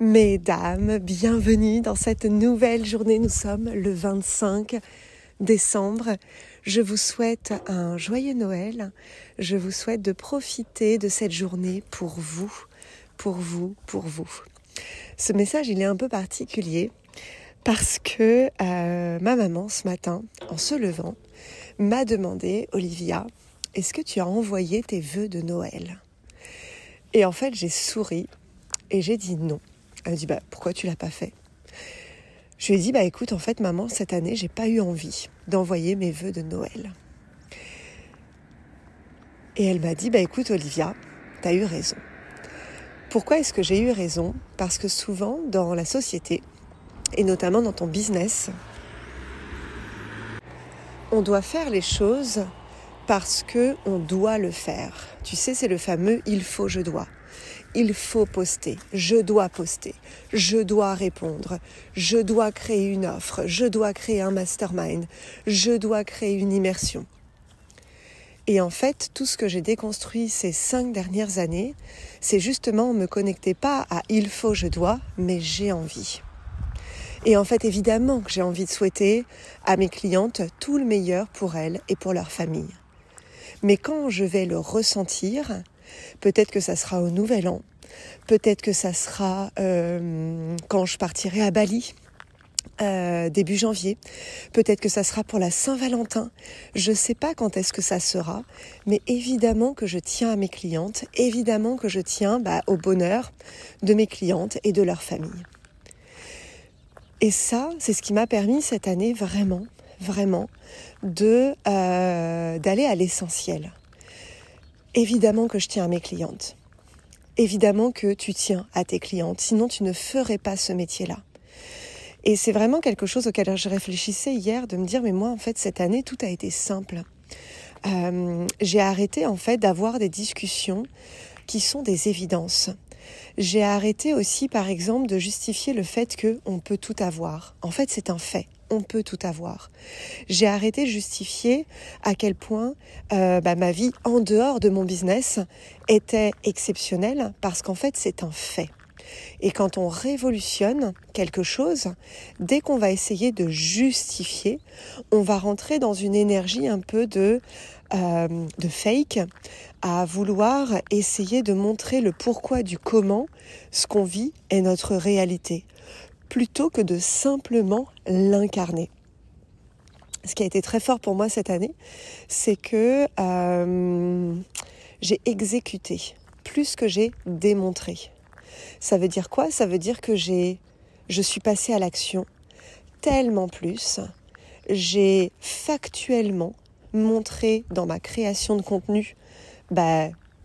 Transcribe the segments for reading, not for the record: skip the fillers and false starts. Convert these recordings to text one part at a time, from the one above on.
Mesdames, bienvenue dans cette nouvelle journée. Nous sommes le 25 décembre. Je vous souhaite un joyeux Noël. Je vous souhaite de profiter de cette journée pour vous, pour vous, pour vous. Ce message, il est un peu particulier parce que ma maman, ce matin, en se levant, m'a demandé, Olivia, est-ce que tu as envoyé tes vœux de Noël ? Et en fait, j'ai souri et j'ai dit non. Elle m'a dit, pourquoi tu l'as pas fait ? Je lui ai dit, écoute, en fait, maman, cette année, j'ai pas eu envie d'envoyer mes vœux de Noël. Et elle m'a dit, écoute, Olivia, t'as eu raison. Pourquoi est-ce que j'ai eu raison ? Parce que souvent, dans la société, et notamment dans ton business, on doit faire les choses parce qu'on doit le faire. Tu sais, c'est le fameux « il faut, je dois ». Il faut poster, je dois poster, je dois répondre, je dois créer une offre, je dois créer un mastermind, je dois créer une immersion. Et en fait, tout ce que j'ai déconstruit ces 5 dernières années, c'est justement me connecter pas à « il faut, je dois », mais « j'ai envie ». Et en fait, évidemment que j'ai envie de souhaiter à mes clientes tout le meilleur pour elles et pour leur famille. Mais quand je vais le ressentir, peut-être que ça sera au Nouvel An, peut-être que ça sera quand je partirai à Bali, début janvier, peut-être que ça sera pour la Saint-Valentin, je ne sais pas quand est-ce que ça sera, mais évidemment que je tiens à mes clientes, évidemment que je tiens au bonheur de mes clientes et de leur famille. Et ça, c'est ce qui m'a permis cette année vraiment d'aller à l'essentiel. Évidemment que je tiens à mes clientes. Évidemment que tu tiens à tes clientes, sinon tu ne ferais pas ce métier-là. Et c'est vraiment quelque chose auquel je réfléchissais hier, de me dire, mais moi, en fait, cette année, tout a été simple. J'ai arrêté, en fait, d'avoir des discussions qui sont des évidences. J'ai arrêté aussi, par exemple, de justifier le fait qu'on peut tout avoir. En fait, c'est un fait. On peut tout avoir. J'ai arrêté de justifier à quel point ma vie en dehors de mon business était exceptionnelle parce qu'en fait, c'est un fait. Et quand on révolutionne quelque chose, dès qu'on va essayer de justifier, on va rentrer dans une énergie un peu de fake, à vouloir essayer de montrer le pourquoi du comment ce qu'on vit est notre réalité, plutôt que de simplement l'incarner. Ce qui a été très fort pour moi cette année, c'est que j'ai exécuté plus que j'ai démontré. Ça veut dire quoi ? Ça veut dire que je suis passée à l'action tellement plus. J'ai factuellement montré dans ma création de contenu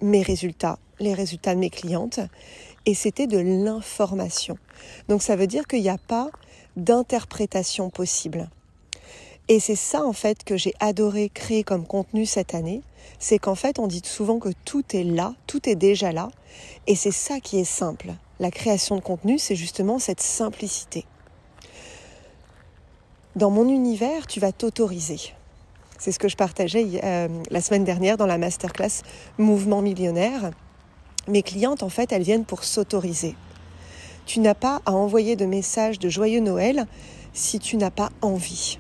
mes résultats, les résultats de mes clientes, et c'était de l'information. Donc ça veut dire qu'il n'y a pas d'interprétation possible. Et c'est ça en fait que j'ai adoré créer comme contenu cette année, c'est qu'en fait on dit souvent que tout est là, tout est déjà là, et c'est ça qui est simple. La création de contenu, c'est justement cette simplicité. Dans mon univers, tu vas t'autoriser. C'est ce que je partageais la semaine dernière dans la masterclass Mouvement Millionnaire. Mes clientes, en fait, elles viennent pour s'autoriser. Tu n'as pas à envoyer de messages de joyeux Noël si tu n'as pas envie.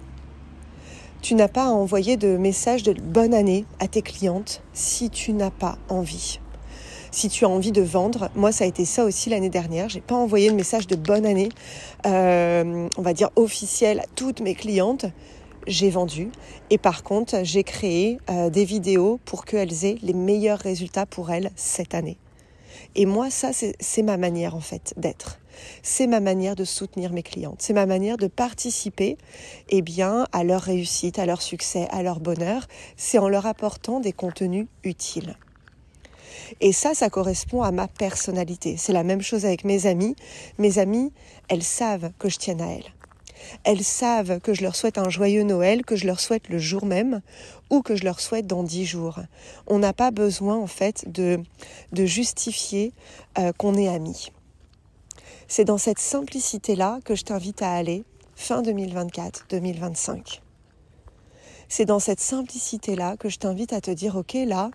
Tu n'as pas à envoyer de messages de bonne année à tes clientes si tu n'as pas envie. Si tu as envie de vendre, moi ça a été ça aussi l'année dernière, j'ai pas envoyé de message de bonne année, on va dire officiel à toutes mes clientes, j'ai vendu et par contre j'ai créé des vidéos pour qu'elles aient les meilleurs résultats pour elles cette année. Et moi ça c'est ma manière en fait d'être. C'est ma manière de soutenir mes clientes. C'est ma manière de participer à leur réussite, à leur succès, à leur bonheur. C'est en leur apportant des contenus utiles. Et ça correspond à ma personnalité. C'est la même chose avec mes amies. Mes amies, elles savent que je tienne à elles. Elles savent que je leur souhaite un joyeux Noël, que je leur souhaite le jour même ou que je leur souhaite dans 10 jours. On n'a pas besoin en fait de justifier qu'on est amis. C'est dans cette simplicité-là que je t'invite à aller fin 2024-2025. C'est dans cette simplicité-là que je t'invite à te dire, ok, là,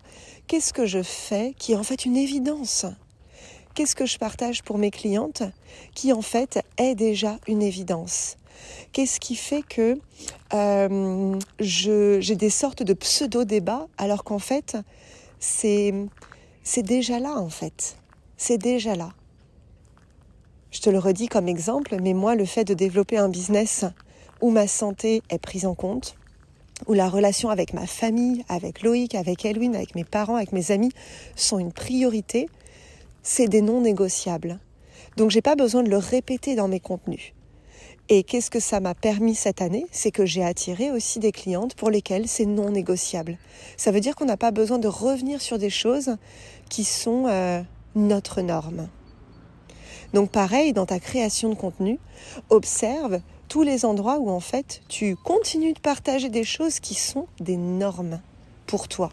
qu'est-ce que je fais qui est en fait une évidence ? qu'est-ce que je partage pour mes clientes qui en fait est déjà une évidence? Qu'est-ce qui fait que j'ai des sortes de pseudo-débats alors qu'en fait, c'est déjà là en fait. C'est déjà là. Je te le redis comme exemple, mais moi, le fait de développer un business où ma santé est prise en compte, où la relation avec ma famille, avec Loïc, avec Elwin, avec mes parents, avec mes amis sont une priorité, c'est des non négociables. Donc j'ai pas besoin de le répéter dans mes contenus. Et qu'est-ce que ça m'a permis cette année? C'est que j'ai attiré aussi des clientes pour lesquelles c'est non négociable. Ça veut dire qu'on n'a pas besoin de revenir sur des choses qui sont notre norme. Donc pareil, dans ta création de contenu, observe tous les endroits où en fait tu continues de partager des choses qui sont des normes pour toi.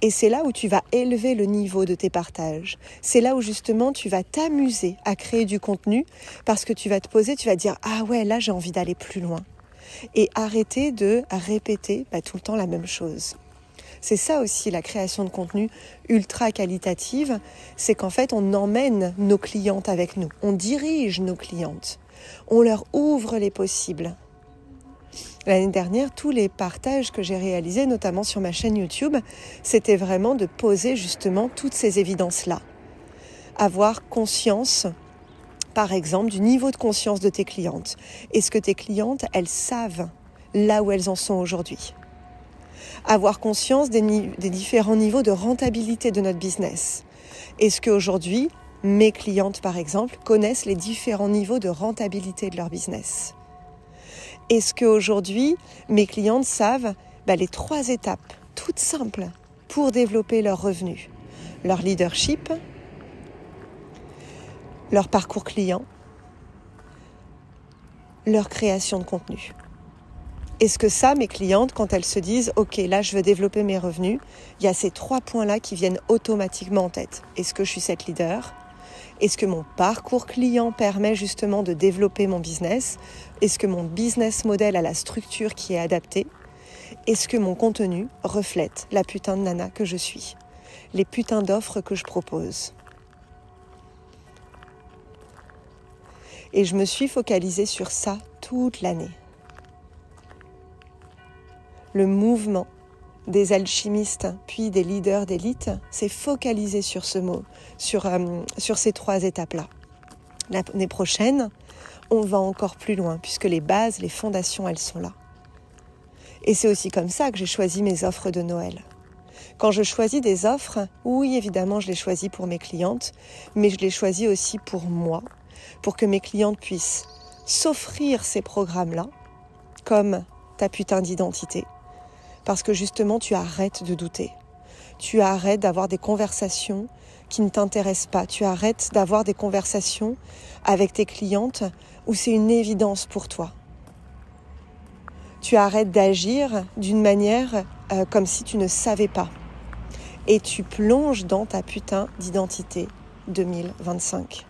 Et c'est là où tu vas élever le niveau de tes partages. C'est là où justement tu vas t'amuser à créer du contenu parce que tu vas te poser, tu vas te dire « Ah ouais, là j'ai envie d'aller plus loin ». Et arrêter de répéter tout le temps la même chose. C'est ça aussi la création de contenu ultra qualitative, c'est qu'en fait on emmène nos clientes avec nous, on dirige nos clientes, on leur ouvre les possibles. L'année dernière, tous les partages que j'ai réalisés, notamment sur ma chaîne YouTube, c'était vraiment de poser justement toutes ces évidences-là. Avoir conscience, par exemple, du niveau de conscience de tes clientes. Est-ce que tes clientes, elles savent là où elles en sont aujourd'hui ? Avoir conscience des différents niveaux de rentabilité de notre business. Est-ce qu'aujourd'hui, mes clientes, par exemple, connaissent les différents niveaux de rentabilité de leur business ? Est-ce qu'aujourd'hui, mes clientes savent les 3 étapes toutes simples pour développer leurs revenus, leur leadership, leur parcours client, leur création de contenu? Est-ce que ça, mes clientes, quand elles se disent « Ok, là, je veux développer mes revenus », il y a ces 3 points-là qui viennent automatiquement en tête. Est-ce que je suis cette leader ? Est-ce que mon parcours client permet justement de développer mon business ? Est-ce que mon business model a la structure qui est adaptée ? Est-ce que mon contenu reflète la putain de nana que je suis ? Les putains d'offres que je propose ? Et je me suis focalisée sur ça toute l'année. Le mouvement des alchimistes, puis des leaders d'élite, s'est focalisé sur ce mot, sur ces 3 étapes-là. L'année prochaine, on va encore plus loin, puisque les bases, les fondations, elles sont là. Et c'est aussi comme ça que j'ai choisi mes offres de Noël. Quand je choisis des offres, oui, évidemment, je les choisis pour mes clientes, mais je les choisis aussi pour moi, pour que mes clientes puissent s'offrir ces programmes-là, comme ta putain d'identité. Parce que justement, tu arrêtes de douter. Tu arrêtes d'avoir des conversations qui ne t'intéressent pas. Tu arrêtes d'avoir des conversations avec tes clientes où c'est une évidence pour toi. Tu arrêtes d'agir d'une manière comme si tu ne savais pas. Et tu plonges dans ta putain d'identité 2025.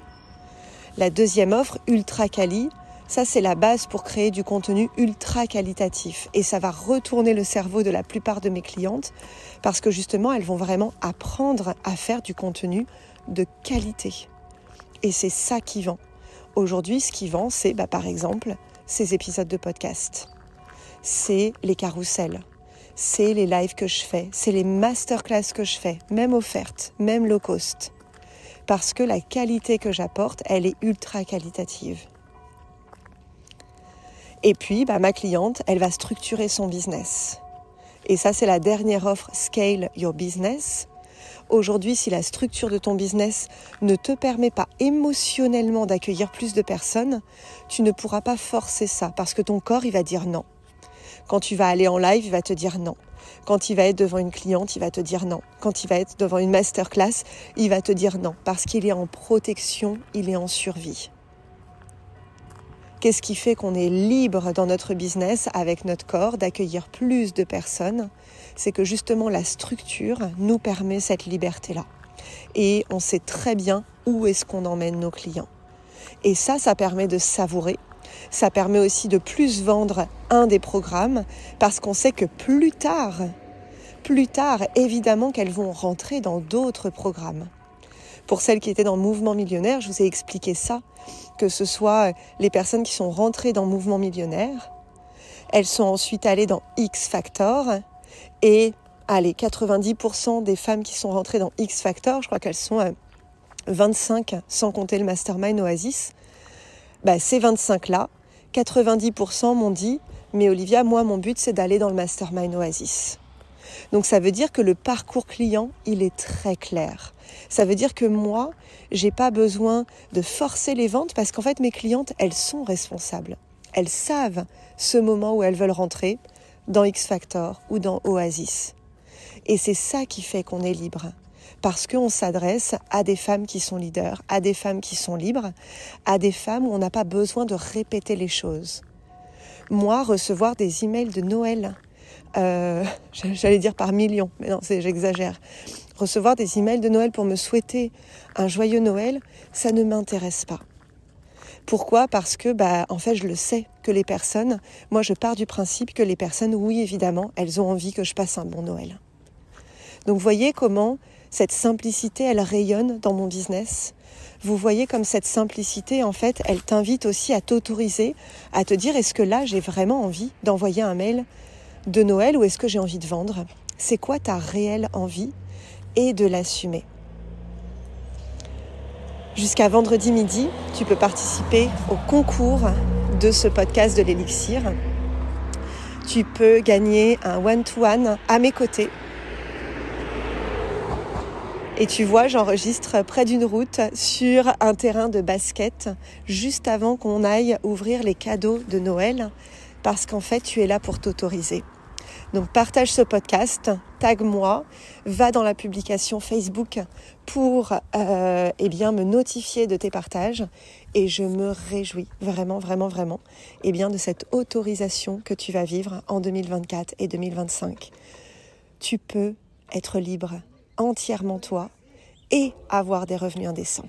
La deuxième offre, Ultra Quali, ça, c'est la base pour créer du contenu ultra qualitatif. Et ça va retourner le cerveau de la plupart de mes clientes parce que justement, elles vont vraiment apprendre à faire du contenu de qualité. Et c'est ça qui vend. Aujourd'hui, ce qui vend, c'est par exemple ces épisodes de podcast. C'est les carousels. C'est les lives que je fais. C'est les masterclass que je fais, même offertes, même low cost. Parce que la qualité que j'apporte, elle est ultra qualitative. Et puis, ma cliente, elle va structurer son business. Et ça, c'est la dernière offre, Scale Your Business. Aujourd'hui, si la structure de ton business ne te permet pas émotionnellement d'accueillir plus de personnes, tu ne pourras pas forcer ça parce que ton corps, il va dire non. Quand tu vas aller en live, il va te dire non. Quand il va être devant une cliente, il va te dire non. Quand il va être devant une masterclass, il va te dire non parce qu'il est en protection, il est en survie. Qu'est-ce qui fait qu'on est libre dans notre business avec notre corps d'accueillir plus de personnes ? C'est que justement la structure nous permet cette liberté-là. Et on sait très bien où est-ce qu'on emmène nos clients. Et ça permet de savourer. Ça permet aussi de plus vendre un des programmes parce qu'on sait que plus tard, évidemment qu'elles vont rentrer dans d'autres programmes. Pour celles qui étaient dans le mouvement millionnaire, je vous ai expliqué ça, que ce soit les personnes qui sont rentrées dans le mouvement millionnaire, elles sont ensuite allées dans X Factor et allez, 90% des femmes qui sont rentrées dans X Factor, je crois qu'elles sont 25 sans compter le Mastermind Oasis, ces 25-là, 90% m'ont dit « Mais Olivia, moi mon but c'est d'aller dans le Mastermind Oasis ». Donc ça veut dire que le parcours client, il est très clair. Ça veut dire que moi, j'ai pas besoin de forcer les ventes parce qu'en fait mes clientes, elles sont responsables. Elles savent ce moment où elles veulent rentrer dans X Factor ou dans Oasis. Et c'est ça qui fait qu'on est libre. Parce qu'on s'adresse à des femmes qui sont leaders, à des femmes qui sont libres, à des femmes où on n'a pas besoin de répéter les choses. Moi, recevoir des emails de Noël, j'allais dire par millions, mais non, j'exagère. Recevoir des emails de Noël pour me souhaiter un joyeux Noël, ça ne m'intéresse pas. Pourquoi ? Parce que, en fait, je le sais que les personnes, moi je pars du principe que les personnes, oui évidemment, elles ont envie que je passe un bon Noël. Donc vous voyez comment cette simplicité, elle rayonne dans mon business. Vous voyez comme cette simplicité, en fait, elle t'invite aussi à t'autoriser, à te dire est-ce que là, j'ai vraiment envie d'envoyer un mail de Noël ou est-ce que j'ai envie de vendre ? C'est quoi ta réelle envie ? Et de l'assumer. Jusqu'à vendredi midi, tu peux participer au concours de ce podcast de l'Élixir. Tu peux gagner un one-to-one à mes côtés. Et tu vois, j'enregistre près d'une route sur un terrain de basket juste avant qu'on aille ouvrir les cadeaux de Noël parce qu'en fait, tu es là pour t'autoriser. Donc partage ce podcast, tag-moi, va dans la publication Facebook pour me notifier de tes partages et je me réjouis vraiment, vraiment, vraiment de cette autorisation que tu vas vivre en 2024 et 2025. Tu peux être libre entièrement toi et avoir des revenus indécents.